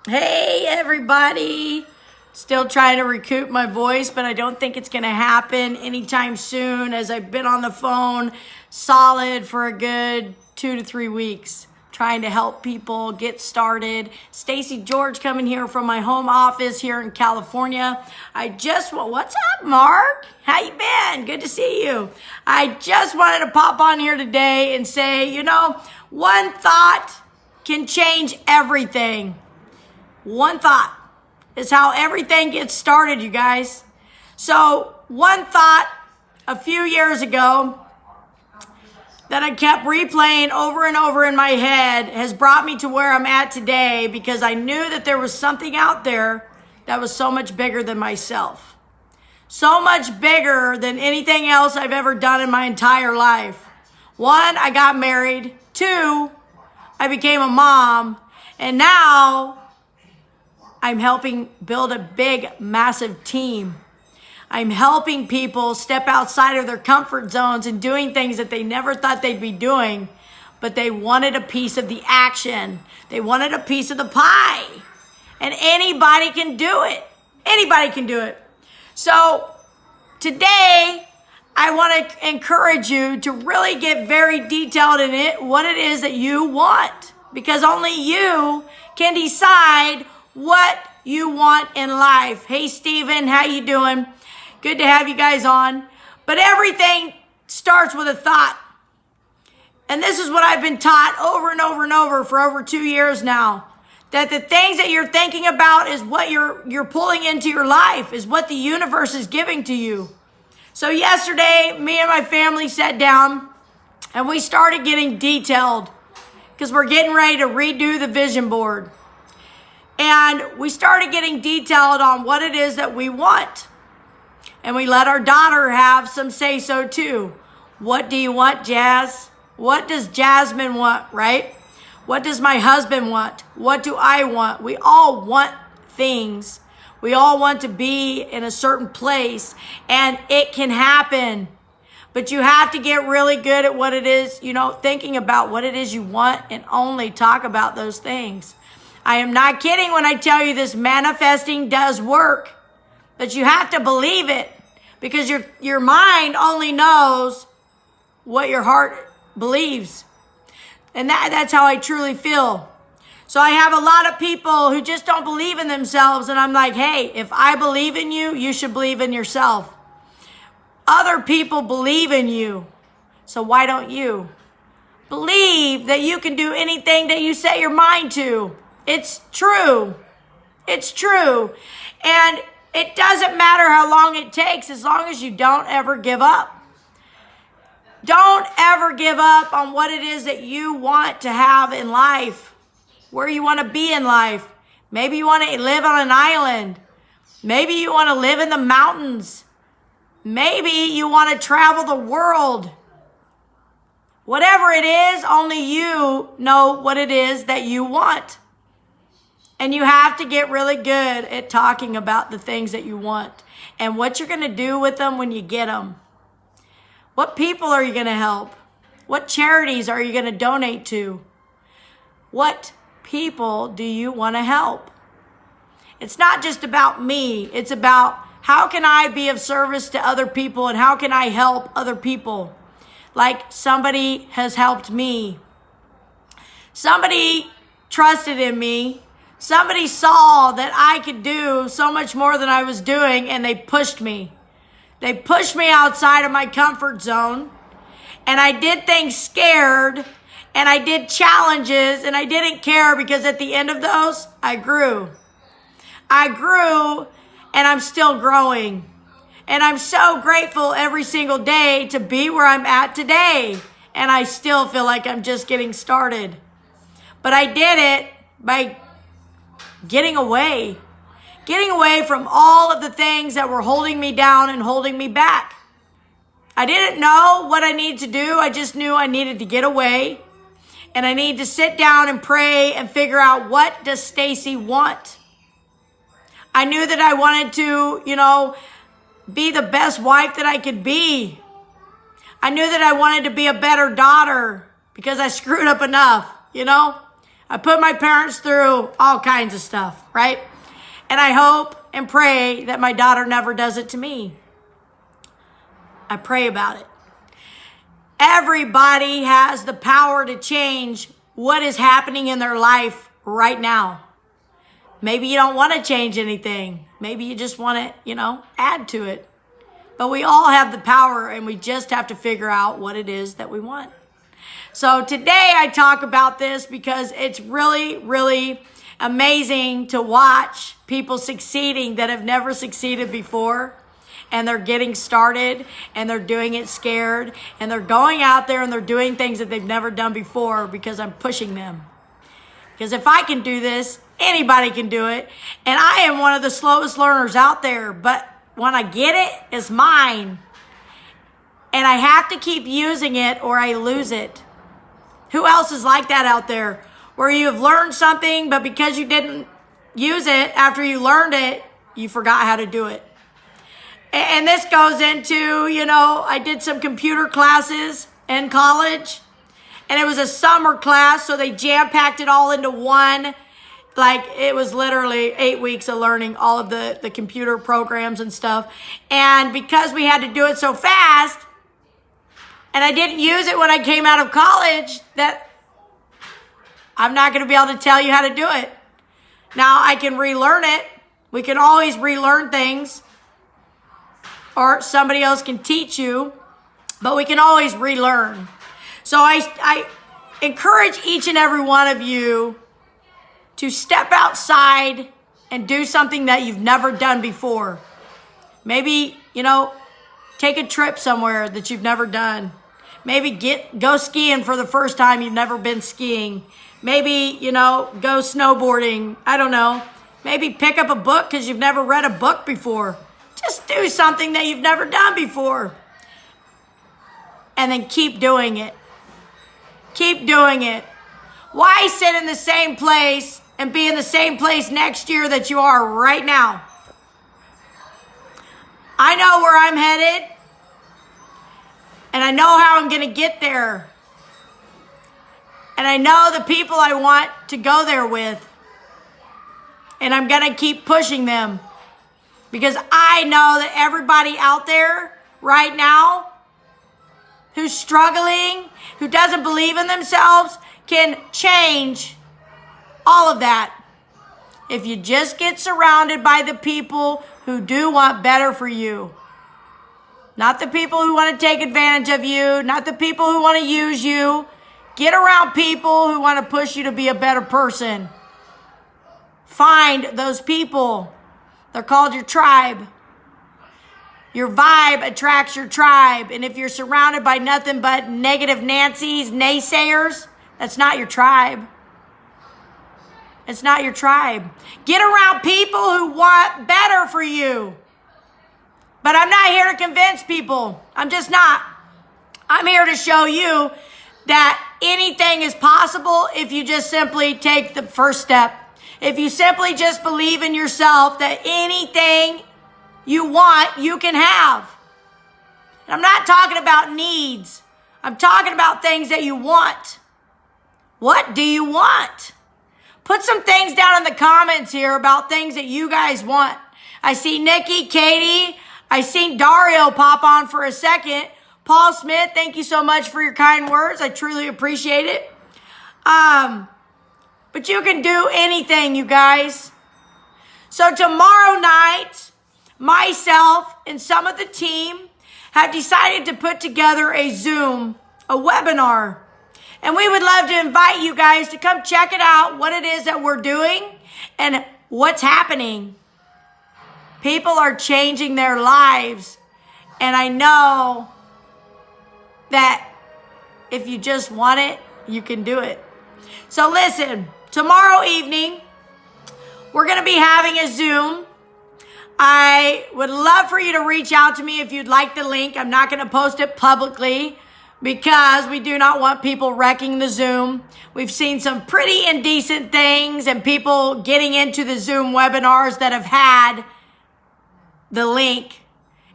Hey, everybody. Still trying to recoup my voice, but I don't think it's going to happen anytime soon as I've been on the phone solid for a good 2 to 3 weeks trying to help people get started. Stacy George coming here from my home office here in California. What's up, Mark? How you been? Good to see you. I just wanted to pop on here today and say, one thought can change everything. One thought is how everything gets started, you guys. So one thought a few years ago that I kept replaying over and over in my head has brought me to where I'm at today, because I knew that there was something out there that was so much bigger than myself. So much bigger than anything else I've ever done in my entire life. 1, I got married. 2, I became a mom. And now I'm helping build a big, massive team. I'm helping people step outside of their comfort zones and doing things that they never thought they'd be doing, but they wanted a piece of the action. They wanted a piece of the pie. And anybody can do it. Anybody can do it. So today, I want to encourage you to really get very detailed in it, what it is that you want, because only you can decide what you want in life. Hey, Steven, how you doing? Good to have you guys on. But everything starts with a thought. And this is what I've been taught over and over and over for over 2 years now. That the things that you're thinking about is what you're pulling into your life, is what the universe is giving to you. So yesterday, me and my family sat down and we started getting detailed because we're getting ready to redo the vision board. And we started getting detailed on what it is that we want. And we let our daughter have some say-so too. What do you want, Jazz? What does Jasmine want, right? What does my husband want? What do I want? We all want things. We all want to be in a certain place, and it can happen. But you have to get really good at what it is, thinking about what it is you want and only talk about those things. I am not kidding when I tell you this manifesting does work, but you have to believe it, because your mind only knows what your heart believes. And that's how I truly feel. So I have a lot of people who just don't believe in themselves, and I'm like, hey, if I believe in you, you should believe in yourself. Other people believe in you, so why don't you? Believe that you can do anything that you set your mind to. It's true. It's true. And it doesn't matter how long it takes, as long as you don't ever give up. Don't ever give up on what it is that you want to have in life, where you want to be in life. Maybe you want to live on an island. Maybe you want to live in the mountains. Maybe you want to travel the world. Whatever it is, only you know what it is that you want. And you have to get really good at talking about the things that you want and what you're going to do with them when you get them. What people are you going to help? What charities are you going to donate to? What people do you want to help? It's not just about me. It's about how can I be of service to other people, and how can I help other people? Like somebody has helped me. Somebody trusted in me. Somebody saw that I could do so much more than I was doing, and they pushed me. They pushed me outside of my comfort zone, and I did things scared, and I did challenges, and I didn't care, because at the end of those, I grew. I grew, and I'm still growing. And I'm so grateful every single day to be where I'm at today. And I still feel like I'm just getting started. But I did it by getting away from all of the things that were holding me down and holding me back. I didn't know what I needed to do. I just knew I needed to get away, and I needed to sit down and pray and figure out, what does Stacy want? I knew that I wanted to, be the best wife that I could be. I knew that I wanted to be a better daughter because I screwed up enough, I put my parents through all kinds of stuff, right? And I hope and pray that my daughter never does it to me. I pray about it. Everybody has the power to change what is happening in their life right now. Maybe you don't want to change anything. Maybe you just want to, add to it. But we all have the power, and we just have to figure out what it is that we want. So today I talk about this because it's really, really amazing to watch people succeeding that have never succeeded before. And they're getting started, and they're doing it scared, and they're going out there and they're doing things that they've never done before because I'm pushing them. Because if I can do this, anybody can do it. And I am one of the slowest learners out there, but when I get it, it's mine. And I have to keep using it or I lose it. Who else is like that out there? Where you have learned something, but because you didn't use it after you learned it, you forgot how to do it. And this goes into, I did some computer classes in college, and it was a summer class, so they jam-packed it all into one. Like, it was literally 8 weeks of learning all of the computer programs and stuff. And because we had to do it so fast, and I didn't use it when I came out of college, that I'm not going to be able to tell you how to do it. Now, I can relearn it. We can always relearn things. Or somebody else can teach you, but we can always relearn. So I encourage each and every one of you to step outside and do something that you've never done before. Maybe, take a trip somewhere that you've never done. Maybe go skiing for the first time you've never been skiing. Maybe, go snowboarding. I don't know. Maybe pick up a book because you've never read a book before. Just do something that you've never done before. And then keep doing it. Keep doing it. Why sit in the same place and be in the same place next year that you are right now? I know where I'm headed. And I know how I'm going to get there. And I know the people I want to go there with. And I'm going to keep pushing them. Because I know that everybody out there right now who's struggling, who doesn't believe in themselves, can change all of that. If you just get surrounded by the people who do want better for you. Not the people who want to take advantage of you, not the people who want to use you. Get around people who want to push you to be a better person. Find those people. They're called your tribe. Your vibe attracts your tribe. And if you're surrounded by nothing but negative Nancy's, naysayers, that's not your tribe. It's not your tribe. Get around people who want better for you. But I'm not here to convince people. I'm just not. I'm here to show you that anything is possible if you just simply take the first step. If you simply just believe in yourself that anything you want, you can have. And I'm not talking about needs. I'm talking about things that you want. What do you want? Put some things down in the comments here about things that you guys want. I see Nikki, Katie. I seen Dario pop on for a second. Paul Smith, thank you so much for your kind words. I truly appreciate it. But you can do anything, you guys. So tomorrow night, myself and some of the team have decided to put together a Zoom, a webinar. And we would love to invite you guys to come check it out, what it is that we're doing and what's happening. People are changing their lives. And I know that if you just want it, you can do it. So listen, tomorrow evening, we're going to be having a Zoom. I would love for you to reach out to me if you'd like the link. I'm not going to post it publicly because we do not want people wrecking the Zoom. We've seen some pretty indecent things and people getting into the Zoom webinars that have had the link,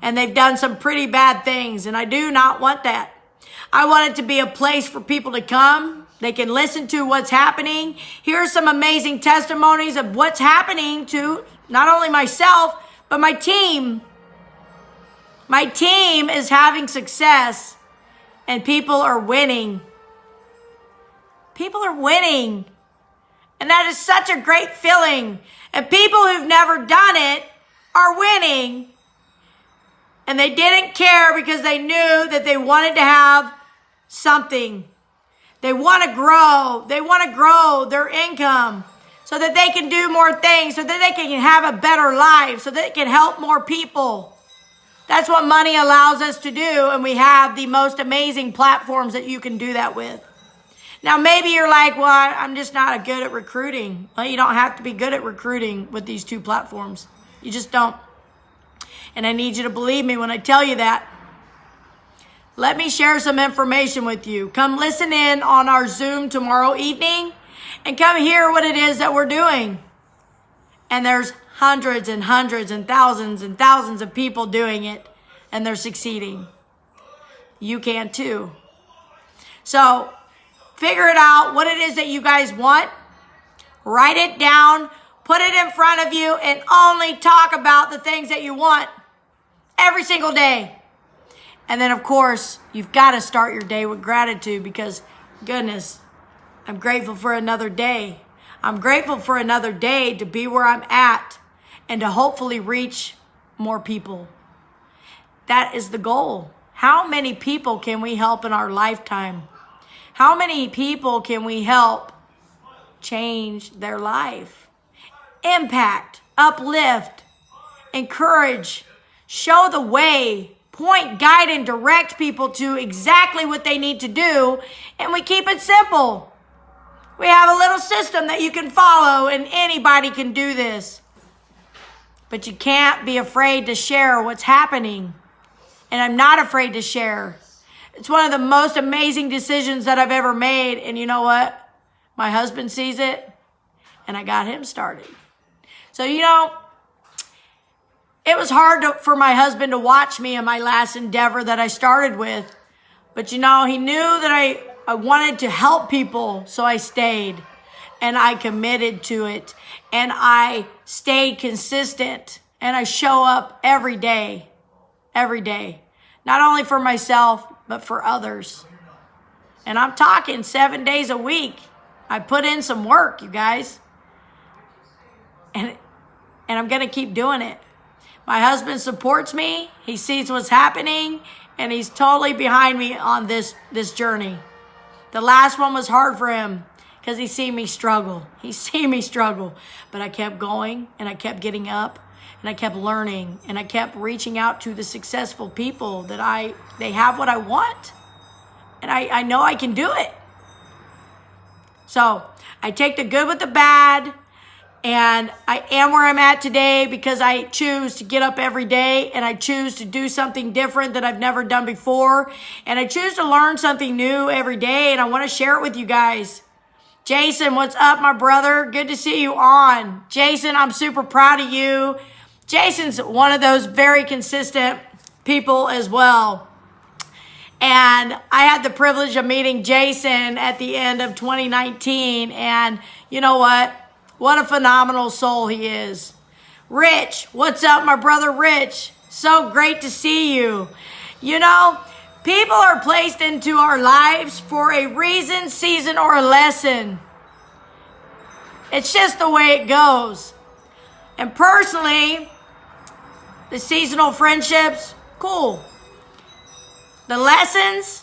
and they've done some pretty bad things, and I do not want that. I want it to be a place for people to come They can listen to what's happening. Here's some amazing testimonies of what's happening to not only myself, but my team. My team is having success and people are winning. People are winning. And that is such a great feeling. And people who've never done it are winning. And they didn't care because they knew that they wanted to have something. They want to grow. They want to grow their income so that they can do more things, so that they can have a better life, so that they can help more people. That's what money allows us to do. And we have the most amazing platforms that you can do that with. Now, maybe you're like, well, I'm just not good at recruiting. Well, you don't have to be good at recruiting with these two platforms. You just don't. And I need you to believe me when I tell you that. Let me share some information with you. Come listen in on our Zoom tomorrow evening and come hear what it is that we're doing. And there's hundreds and hundreds and thousands of people doing it, and they're succeeding. You can too. So figure it out, what it is that you guys want. Write it down, put it in front of you, and only talk about the things that you want every single day. And then, of course, you've got to start your day with gratitude because, goodness, I'm grateful for another day. I'm grateful for another day to be where I'm at and to hopefully reach more people. That is the goal. How many people can we help in our lifetime? How many people can we help change their life? Impact, uplift, encourage, show the way, point, guide, and direct people to exactly what they need to do. And we keep it simple. We have a little system that you can follow and anybody can do this. But you can't be afraid to share what's happening. And I'm not afraid to share. It's one of the most amazing decisions that I've ever made. And you know what? My husband sees it and I got him started. So, you know, it was hard for my husband to watch me in my last endeavor that I started with. But, you know, he knew that I wanted to help people. So I stayed and I committed to it and I stayed consistent and I show up every day, not only for myself, but for others. And I'm talking 7 days a week. I put in some work, you guys. And I'm going to keep doing it. My husband supports me. He sees what's happening. And he's totally behind me on this journey. The last one was hard for him because he seen me struggle. He seen me struggle. But I kept going and I kept getting up. And I kept learning and I kept reaching out to the successful people that they have what I want. And I know I can do it. So I take the good with the bad. And I am where I'm at today because I choose to get up every day and I choose to do something different that I've never done before. And I choose to learn something new every day and I want to share it with you guys. Jason, what's up, my brother? Good to see you on. Jason, I'm super proud of you. Jason's one of those very consistent people as well. And I had the privilege of meeting Jason at the end of 2019. And you know what? What a phenomenal soul he is. Rich, what's up, my brother Rich? So great to see you. You know, people are placed into our lives for a reason, season, or a lesson. It's just the way it goes. And personally, the seasonal friendships, cool. The lessons,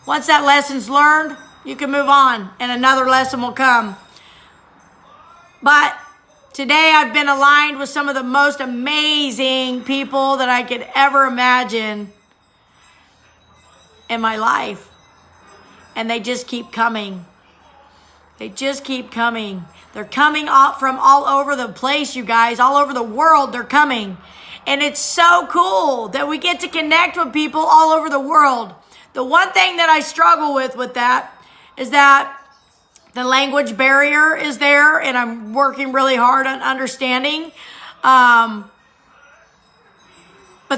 once that lesson's learned, you can move on and another lesson will come. But today I've been aligned with some of the most amazing people that I could ever imagine in my life. And they just keep coming. They just keep coming. They're coming up from all over the place, you guys. All over the world, they're coming. And it's so cool that we get to connect with people all over the world. The one thing that I struggle with that is that the language barrier is there, and I'm working really hard on understanding. But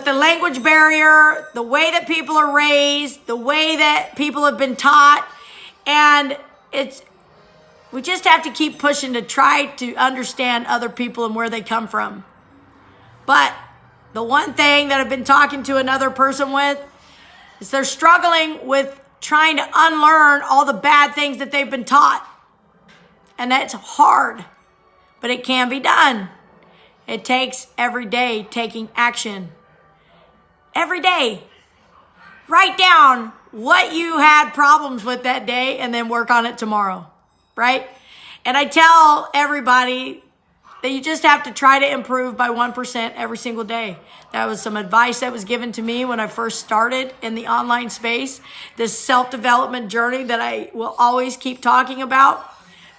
the language barrier, the way that people are raised, the way that people have been taught, And we just have to keep pushing to try to understand other people and where they come from. But the one thing that I've been talking to another person with is they're struggling with trying to unlearn all the bad things that they've been taught. And that's hard, but it can be done. It takes every day taking action. Every day. Write down what you had problems with that day and then work on it tomorrow, right? And I tell everybody that you just have to try to improve by 1% every single day. That was some advice that was given to me when I first started in the online space, this self-development journey that I will always keep talking about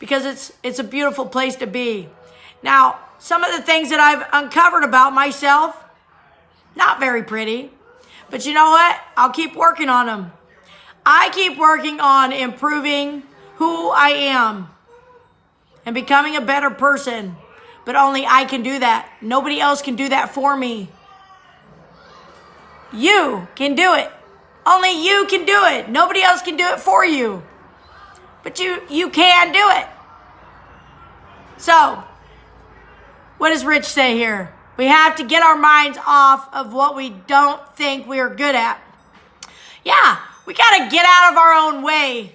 because it's a beautiful place to be. Now, some of the things that I've uncovered about myself, not very pretty, but you know what? I'll keep working on them. I keep working on improving who I am and becoming a better person. But only I can do that. Nobody else can do that for me. You can do it. Only you can do it. Nobody else can do it for you. But you can do it. So, what does Rich say here? We have to get our minds off of what we don't think we are good at. Yeah, we got to get out of our own way.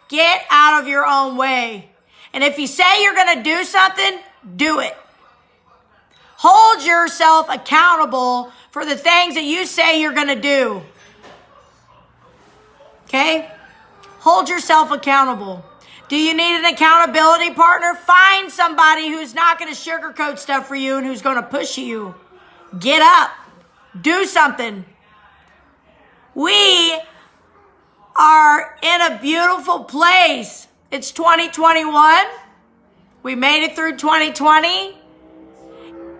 Get out of your own way. And if you say you're going to do something, do it. Hold yourself accountable for the things that you say you're going to do. Okay? Hold yourself accountable. Do you need an accountability partner? Find somebody who's not going to sugarcoat stuff for you and who's going to push you. Get up. Do something. We are in a beautiful place. It's 2021. We made it through 2020.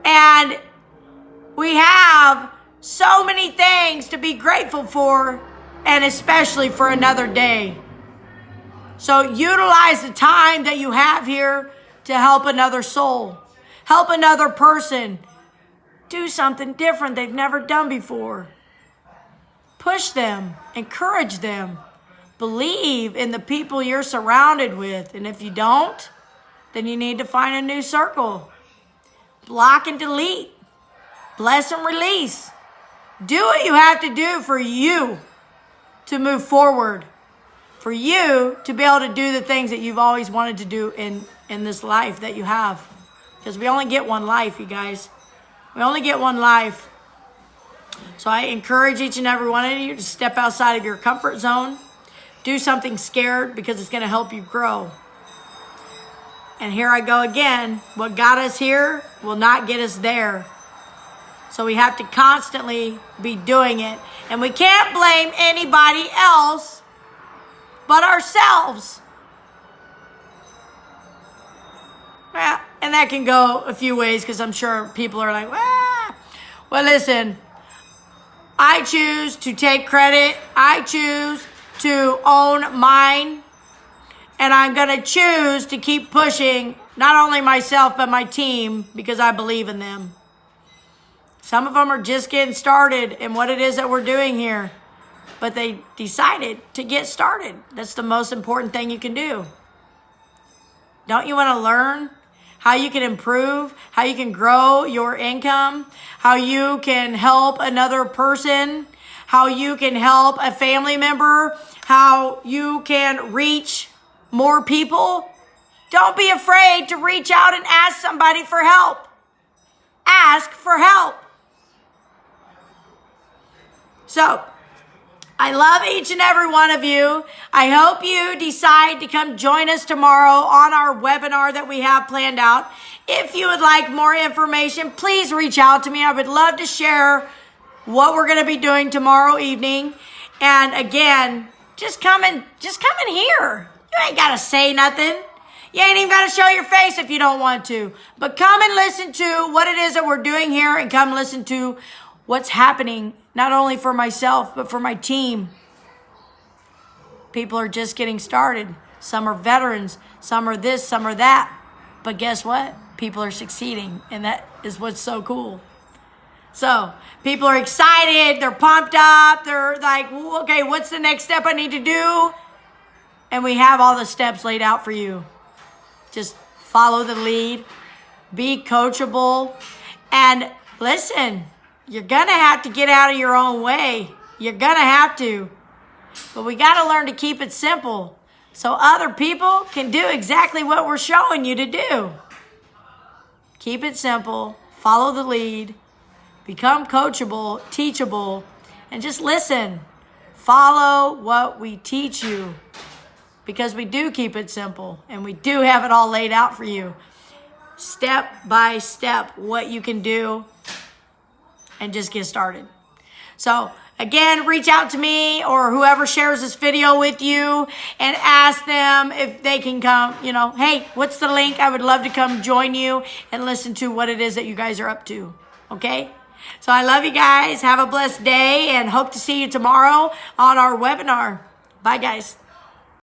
And we have so many things to be grateful for, and especially for another day. So utilize the time that you have here to help another soul. Help another person do something different they've never done before. Push them. Encourage them. Believe in the people you're surrounded with. And if you don't, then you need to find a new circle. Block and delete. Bless and release. Do what you have to do for you to move forward. For you to be able to do the things that you've always wanted to do in this life that you have. Because we only get one life, you guys. We only get one life. So I encourage each and every one of you to step outside of your comfort zone. Do something scared because it's going to help you grow. And here I go again. What got us here will not get us there. So we have to constantly be doing it. And we can't blame anybody else but ourselves. Yeah, and that can go a few ways because I'm sure people are like, well, listen, I choose to take credit. I choose to own mine. And I'm going to choose to keep pushing not only myself, but my team because I believe in them. Some of them are just getting started in what it is that we're doing here. But they decided to get started. That's the most important thing you can do. Don't you want to learn how you can improve, how you can grow your income, how you can help another person, how you can help a family member, how you can reach more people? Don't be afraid to reach out and ask somebody for help. Ask for help. So, I love each and every one of you. I hope you decide to come join us tomorrow on our webinar that we have planned out. If you would like more information, please reach out to me. I would love to share what we're going to be doing tomorrow evening. And again, just come in here. You ain't got to say nothing. You ain't even got to show your face if you don't want to. But come and listen to what it is that we're doing here and come listen to what's happening, not only for myself, but for my team. People are just getting started. Some are veterans. Some are this, some are that. But guess what? People are succeeding, and that is what's so cool. So people are excited. They're pumped up. They're like, okay, what's the next step I need to do? and we have all the steps laid out for you. Just follow the lead, be coachable, and listen, you're going to have to get out of your own way. You're going to have to. But we got to learn to keep it simple so other people can do exactly what we're showing you to do. Keep it simple, follow the lead, become coachable, teachable, and just listen. Follow what we teach you, because we do keep it simple and we do have it all laid out for you. Step by step, what you can do, and just get started. So again, reach out to me or whoever shares this video with you and ask them if they can come, hey, what's the link? I would love to come join you and listen to what it is that you guys are up to. Okay? So I love you guys. Have a blessed day and hope to see you tomorrow on our webinar. Bye, guys.